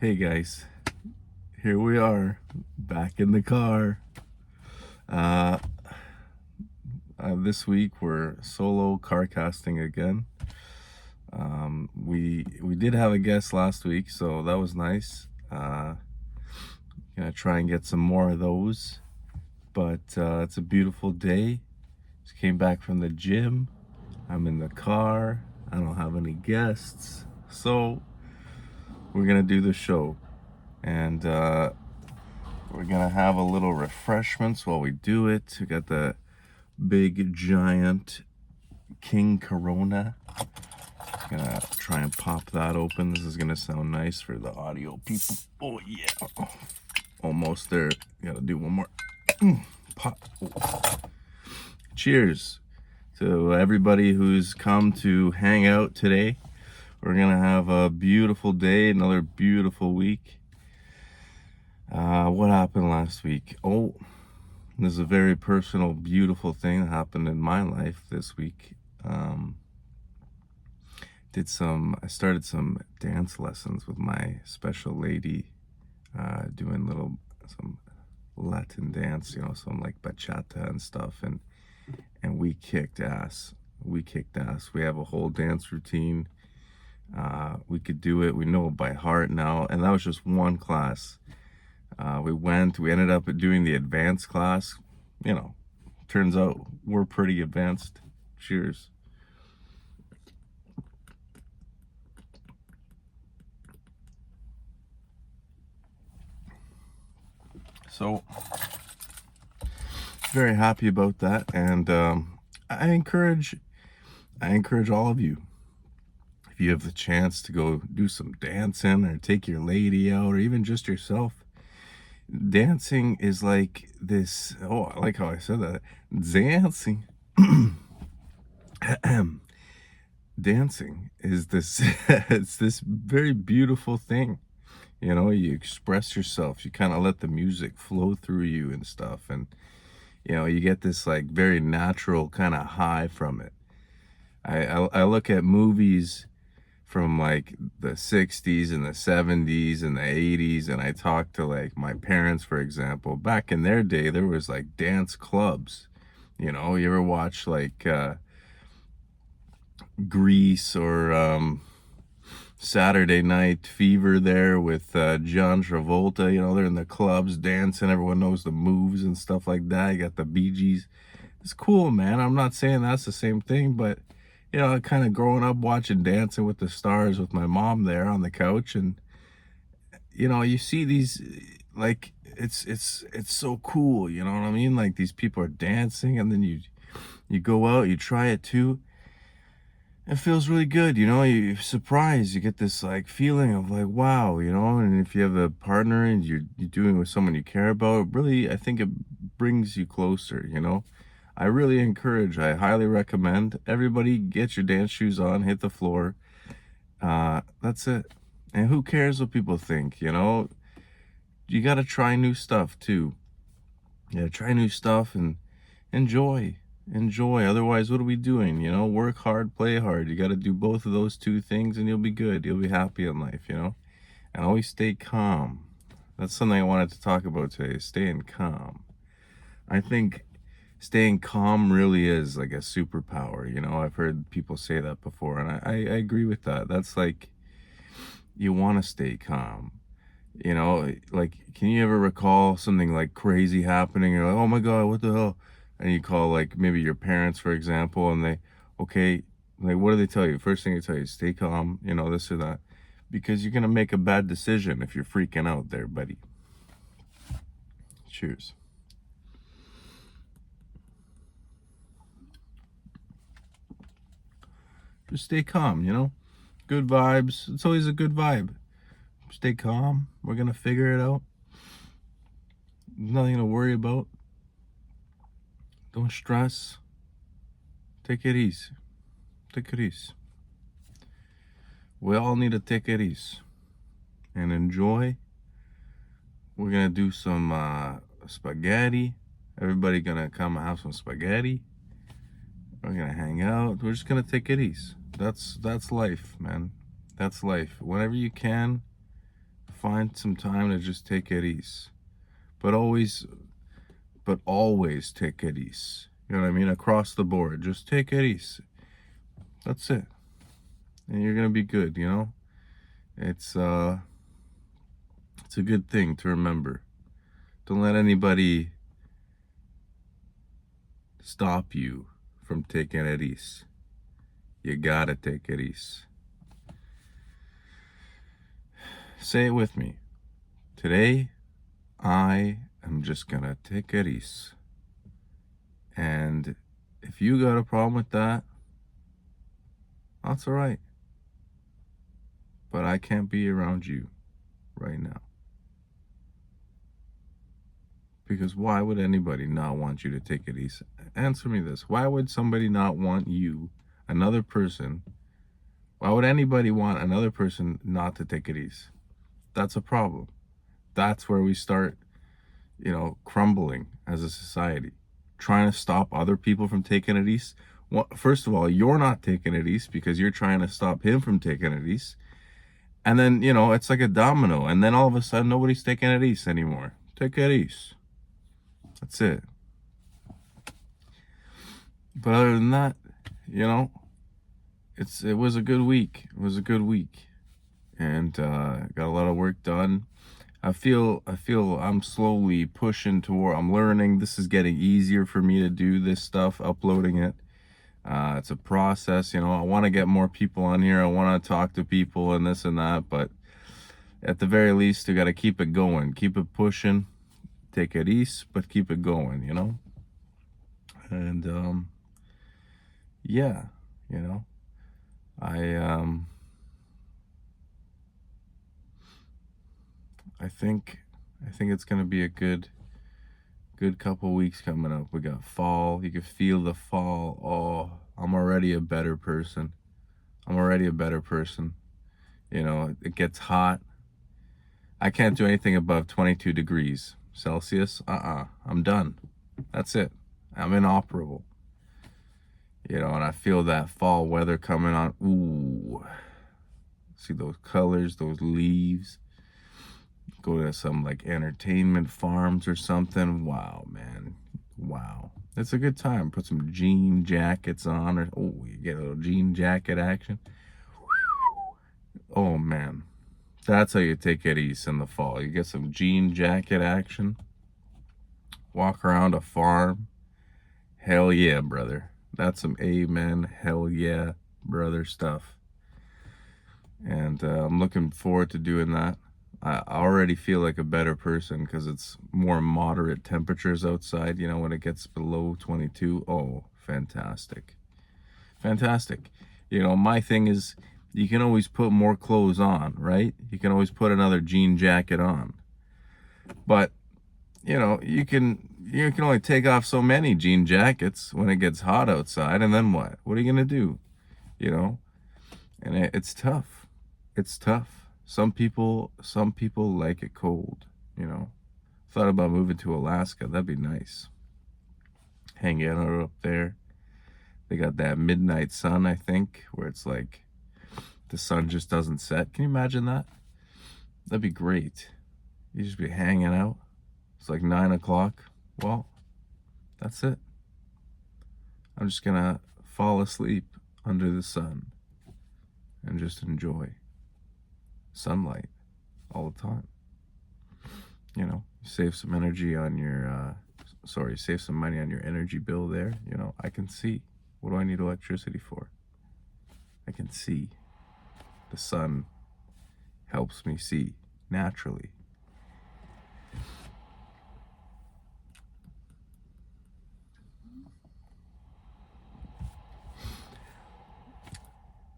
Hey guys, here we are, back in the car. Uh, this week we're solo car casting again. We did have a guest last week, so that was nice. Gonna try and get some more of those. But it's a beautiful day. Just came back from the gym. I'm in the car. I don't have any guests, so we're gonna do the show, and we're gonna have a little refreshments while we do it. We got the big giant King Corona. Gonna try and pop that open. This is gonna sound nice for the audio people. Oh yeah, almost there. Gotta do one more. Pop. Cheers to everybody who's come to hang out today. We're gonna have a beautiful day, another beautiful week. What happened last week? Oh, this is a very personal, beautiful thing that happened in my life this week. I started some dance lessons with my special lady, doing some Latin dance, some like bachata and stuff, and we kicked ass. We kicked ass. We have a whole dance routine. We could do it. We know it by heart now, and that was just one class. We ended up doing the advanced class. Turns out we're pretty advanced. Cheers. So, very happy about that, and I encourage all of you, if you have the chance to go do some dancing or take your lady out or even just yourself. Dancing is like this. Oh, I like how I said that. Dancing. Dancing is this. It's this very beautiful thing. You express yourself. You kind of let the music flow through you and stuff, and you get this like very natural kind of high from it. I look at movies from like the 60s and the 70s and the 80s, and I talk to like my parents, for example. Back in their day, there was like dance clubs. You ever watch like Grease or Saturday Night Fever there with John Travolta? They're in the clubs dancing. Everyone knows the moves and stuff like that. You got the Bee Gees. It's cool, man. I'm not saying that's the same thing, but kind of growing up watching Dancing with the Stars with my mom there on the couch, and you see these, like, it's so cool. You know what I mean? Like, these people are dancing, and then you go out, you try it too. It feels really good. You're surprised. You get this like feeling of like, wow. And if you have a partner and you're doing it with someone you care about, really, I think it brings you closer. I really I highly recommend everybody get your dance shoes on, hit the floor. That's it. And who cares what people think? You got to try new stuff too. Yeah, try new stuff and enjoy. Enjoy. Otherwise, what are we doing? Work hard, play hard. You got to do both of those two things and you'll be good. You'll be happy in life, and always stay calm. That's something I wanted to talk about today, is staying calm. I think staying calm really is like a superpower. I've heard people say that before, and I agree with that. That's like, you want to stay calm. Like, can you ever recall something like crazy happening? You're like, oh my God, what the hell? And you call like maybe your parents, for example, and okay, like, what do they tell you? First thing they tell you, stay calm, this or that, because you're going to make a bad decision if you're freaking out there, buddy. Cheers. Just stay calm, good vibes. It's always a good vibe. Stay calm. We're going to figure it out. Nothing to worry about. Don't stress. Take it easy. Take it easy. We all need to take it easy and enjoy. We're going to do some spaghetti. Everybody going to come and have some spaghetti. We're going to hang out. We're just going to take it easy. That's life, man. That's life. Whenever you can, Find some time to just take it easy. But always take it easy. You know what I mean? Across the board, just take it easy. That's it. And you're gonna be good, you know? It's a good thing to remember. Don't let anybody stop you from taking it easy. You gotta take it easy. Say it with me. Today, I am just gonna take it easy. And if you got a problem with that, that's all right. But I can't be around you right now. Because why would anybody not want you to take it easy? Answer me this. Why would somebody not want you, another person, why would anybody want another person not to take it easy? That's a problem. That's where we start, crumbling as a society. Trying to stop other people from taking it easy. Well, first of all, you're not taking it easy because you're trying to stop him from taking it easy. And then, it's like a domino. And then all of a sudden, nobody's taking it easy anymore. Take it easy. That's it. But other than that, it was a good week. It was a good week. And got a lot of work done. I feel I'm slowly pushing toward, I'm learning. This is getting easier for me to do this stuff, uploading it. It's a process, I want to get more people on here. I want to talk to people and this and that, but at the very least, you got to keep it going, keep it pushing, take it easy, but keep it going, And, yeah, I think it's going to be a good couple weeks coming up. We got fall. You can feel the fall. Oh, I'm already a better person. It gets hot. I can't do anything above 22 degrees Celsius. I'm done. That's it. I'm inoperable. And I feel that fall weather coming on. Ooh. See those colors, those leaves. Go to some like entertainment farms or something. Wow, man. Wow. It's a good time. Put some jean jackets on, or you get a little jean jacket action. Oh man. That's how you take it easy in the fall. You get some jean jacket action. Walk around a farm. Hell yeah, brother. That's some amen. Hell yeah, brother stuff. And I'm looking forward to doing that. I already feel like a better person because it's more moderate temperatures outside, when it gets below 22. Oh, fantastic. Fantastic. My thing is, you can always put more clothes on, right? You can always put another jean jacket on. But, you can only take off so many jean jackets when it gets hot outside, and then what? What are you going to do? And it's tough. It's tough. Some people like it cold, Thought about moving to Alaska. That'd be nice. Hanging out up there. They got that midnight sun, I think, where it's like the sun just doesn't set. Can you imagine that? That'd be great. You just be hanging out. It's like 9 o'clock. Well, that's it. I'm just gonna fall asleep under the sun and just enjoy sunlight all the time. Save some energy on your save some money on your energy bill there. I can see. What do I need electricity for? I can see. The sun helps me see naturally.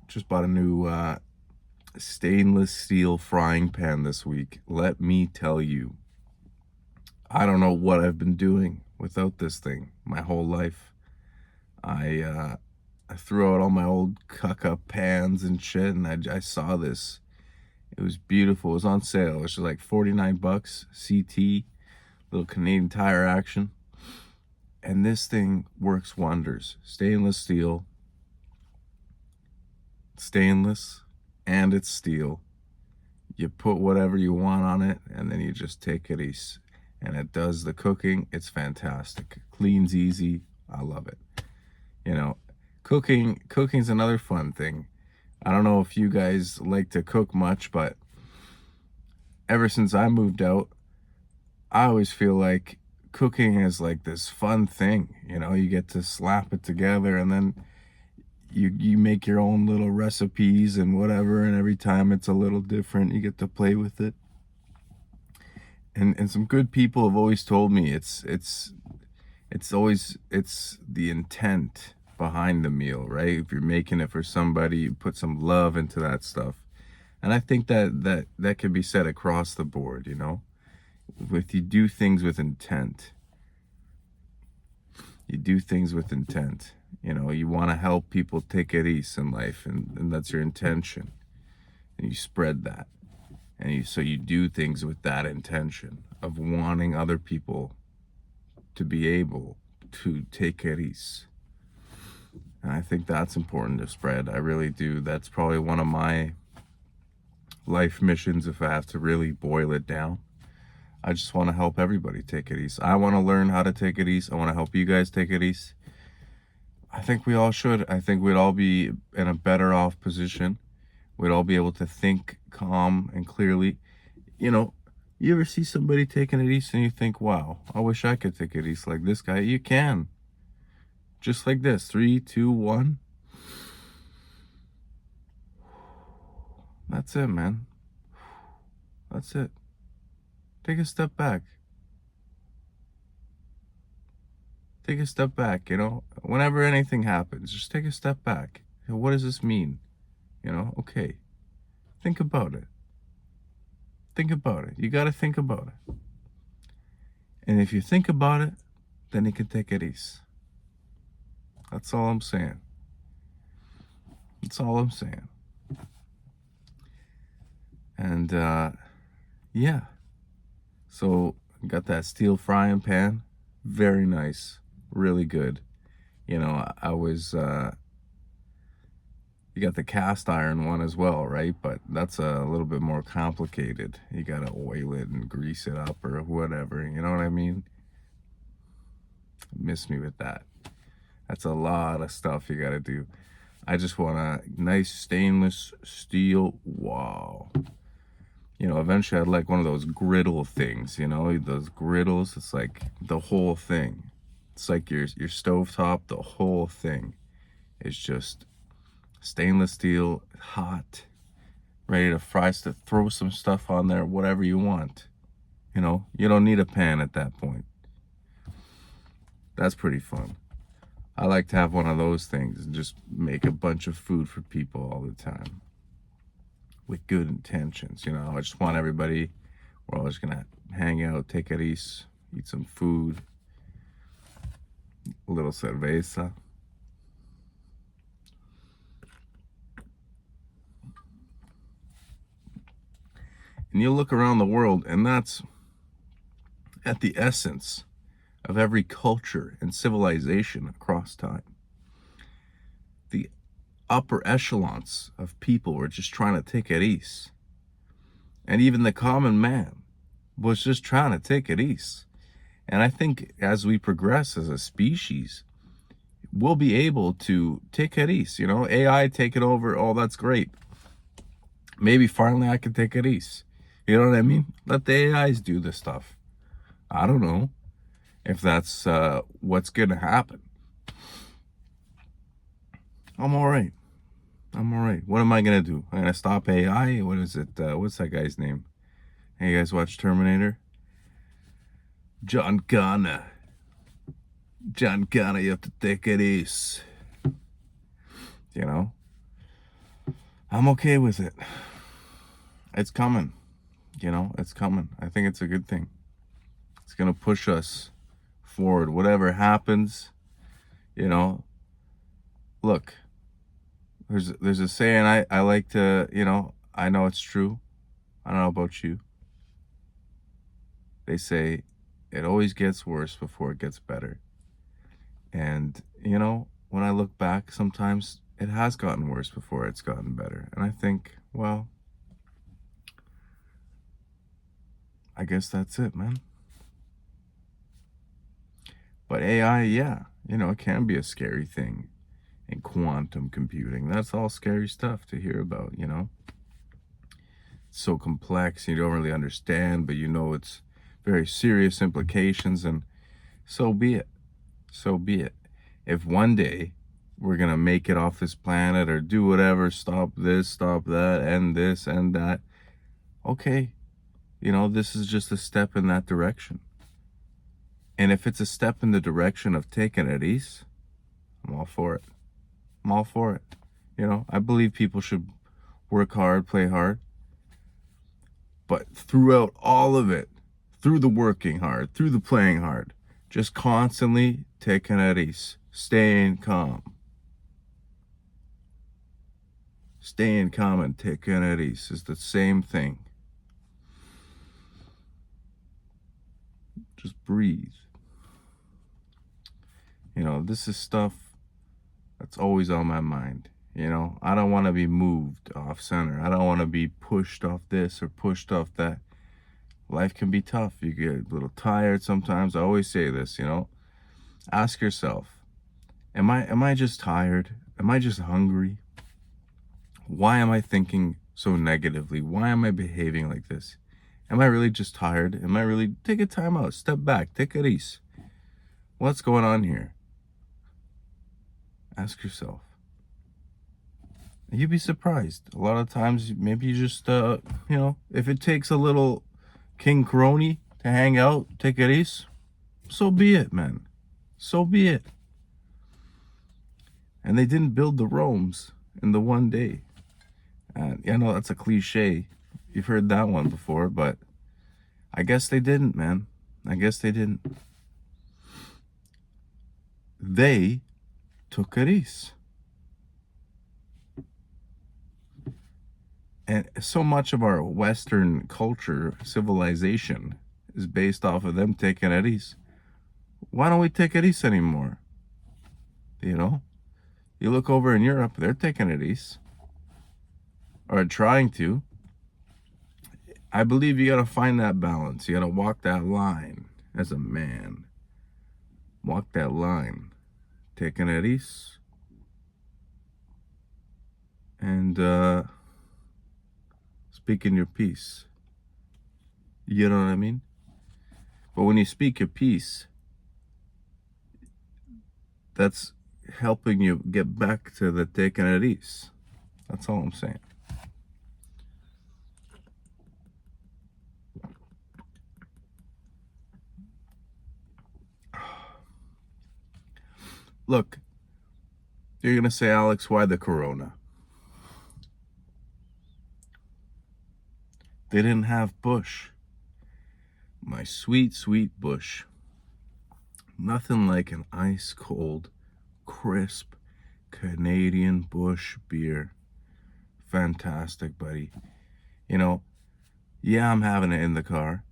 Just bought a new stainless steel frying pan this week. Let me tell you, I don't know what I've been doing without this thing my whole life. I threw out all my old cuck up pans and shit, and I saw this. It was beautiful. It was on sale. It was just like $49 CT, little Canadian Tire action. And this thing works wonders. Stainless steel. Stainless, and it's steel. You put whatever you want on it, and then you just take it easy. And it does the cooking. It's fantastic. Cleans easy. I love it. You know, cooking's another fun thing. I don't know if you guys like to cook much, but ever since I moved out, I always feel like cooking is like this fun thing. You know, you get to slap it together, and then you make your own little recipes and whatever, and every time it's a little different. You get to play with it. And some good people have always told me it's the intent behind the meal, right? If you're making it for somebody, you put some love into that stuff. And I think that can be said across the board, you know? With you do things with intent. You do things with intent. You know, you want to help people take it easy in life, and that's your intention. And you spread that. So you do things with that intention of wanting other people to be able to take it easy. And I think that's important to spread. I really do. That's probably one of my life missions, if I have to really boil it down. I just want to help everybody take it easy. I want to learn how to take it easy. I want to help you guys take it easy. I think we all should. I think we'd all be in a better off position. We'd all be able to think calm and clearly. You know, you ever see somebody taking it easy and you think, wow, I wish I could take it easy like this guy? You can. Just like this. 3, 2, 1. That's it, man. That's it. Take a step back. Take a step back, you know. Whenever anything happens, just take a step back. You know, what does this mean? You know, okay. Think about it. Think about it. You got to think about it. And if you think about it, then you can take it easy. That's all I'm saying. That's all I'm saying. And, yeah. So, got that steel frying pan. Very nice. Really good. You know, I was, you got the cast iron one as well, right? But that's a little bit more complicated. You got to oil it and grease it up or whatever. You know what I mean? Miss me with that. That's a lot of stuff you got to do. I just want a nice stainless steel. Wow. You know, eventually I'd like one of those griddle things, you know, those griddles. It's like the whole thing. It's like your stovetop, the whole thing is just stainless steel, hot, ready to fry stuff, throw some stuff on there, whatever you want. You know, you don't need a pan at that point. That's pretty fun. I like to have one of those things and just make a bunch of food for people all the time with good intentions. You know, I just want everybody, we're all just gonna hang out, take it easy, eat some food, a little cerveza. And you look around the world, and that's at the essence of every culture and civilization across time. The upper echelons of people were just trying to take it easy. And even the common man was just trying to take it easy. And I think as we progress as a species, we'll be able to take it easy. You know, AI take it over. Oh, that's great. Maybe finally I can take it easy. You know what I mean? Let the AIs do this stuff. I don't know if that's what's going to happen. I'm all right. I'm all right. What am I going to do? I'm going to stop AI? What is it? What's that guy's name? Hey, you guys watch Terminator? John Connor. John Connor, you have to take it easy. You know? I'm okay with it. It's coming. You know, it's coming. I think it's a good thing. It's going to push us forward. Whatever happens, you know, look, there's a saying I like to, you know, I know it's true. I don't know about you. They say it always gets worse before it gets better. And, you know, when I look back, sometimes it has gotten worse before it's gotten better. And I think, well, I guess that's it, man. But AI, yeah, it can be a scary thing. And quantum computing, that's all scary stuff to hear about. It's so complex, you don't really understand, but it's very serious implications, and so be it. So be it. If one day we're going to make it off this planet or do whatever, stop this, stop that, end this, end that, okay, this is just a step in that direction. And if it's a step in the direction of taking it easy, I'm all for it. I'm all for it. I believe people should work hard, play hard. But throughout all of it, through the working hard, through the playing hard, just constantly taking it easy, staying calm. Staying calm and taking it easy is the same thing. Just breathe. This is stuff that's always on my mind. I don't want to be moved off center. I don't want to be pushed off this or pushed off that. Life can be tough. You get a little tired sometimes. I always say this, ask yourself, am I just tired? Am I just hungry? Why am I thinking so negatively? Why am I behaving like this? Am I really just tired? Am I really, take a time out, step back, take it easy. What's going on here? Ask yourself. You'd be surprised. A lot of times, maybe you just, if it takes a little King Crony to hang out, take it easy, so be it, man. So be it. And they didn't build the Romes in the one day. And that's a cliche. You've heard that one before, but I guess they didn't, man. I guess they didn't. They took it easy. And so much of our Western culture, civilization, is based off of them taking it easy. Why don't we take it easy anymore? You look over in Europe, they're taking it easy. Or trying to. I believe you gotta find that balance. You gotta walk that line as a man. Walk that line. Taking it easy. And speaking your piece. You know what I mean? But when you speak your piece, that's helping you get back to the taking it easy. That's all I'm saying. Look, you're going to say, Alex, why the corona? They didn't have bush. My sweet, sweet bush. Nothing like an ice cold, crisp Canadian bush beer. Fantastic, buddy. Yeah, I'm having it in the car.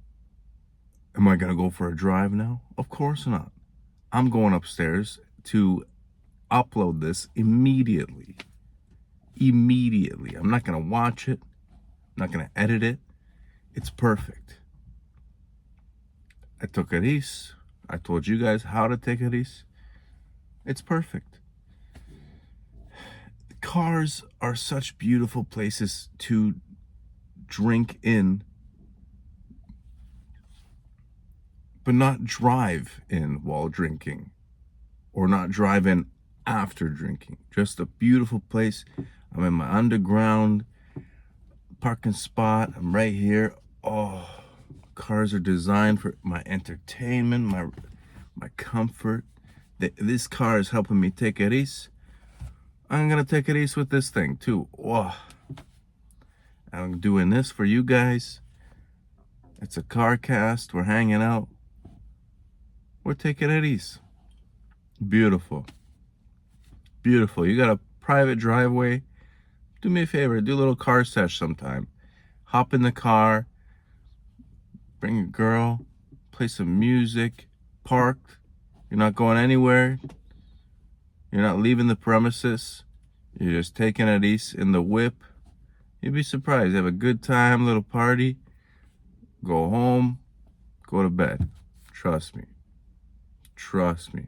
Am I going to go for a drive now? Of course not. I'm going upstairs to upload this immediately. Immediately. I'm not going to watch it. I'm not going to edit it. It's perfect. I took it easy. I told you guys how to take it easy. It's perfect. Cars are such beautiful places to drink in, but not drive in while drinking, or not drive in after drinking. Just a beautiful place. I'm in my underground parking spot. I'm right here. Oh, cars are designed for my entertainment, my comfort. This car is helping me take it easy. I'm gonna take it easy with this thing too. Oh, I'm doing this for you guys. It's a car cast. We're hanging out. We're taking it easy. Beautiful. Beautiful. You got a private driveway? Do me a favor. Do a little car sesh sometime. Hop in the car. Bring a girl. Play some music. Park. You're not going anywhere. You're not leaving the premises. You're just taking it easy in the whip. You'd be surprised. Have a good time, little party. Go home, go to bed. Trust me. Trust me.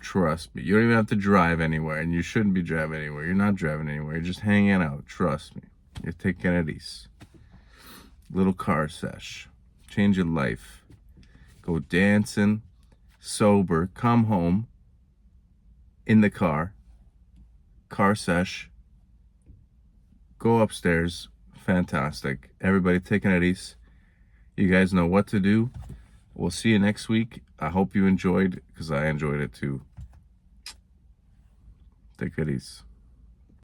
Trust me. You don't even have to drive anywhere, and you shouldn't be driving anywhere. You're not driving anywhere. You're just hanging out. Trust me. You're taking it easy. Little car sesh. Change your life. Go dancing, sober, come home, in the car sesh, go upstairs. Fantastic. Everybody taking it easy. You guys know what to do. We'll see you next week. I hope you enjoyed, because I enjoyed it too. Take it easy.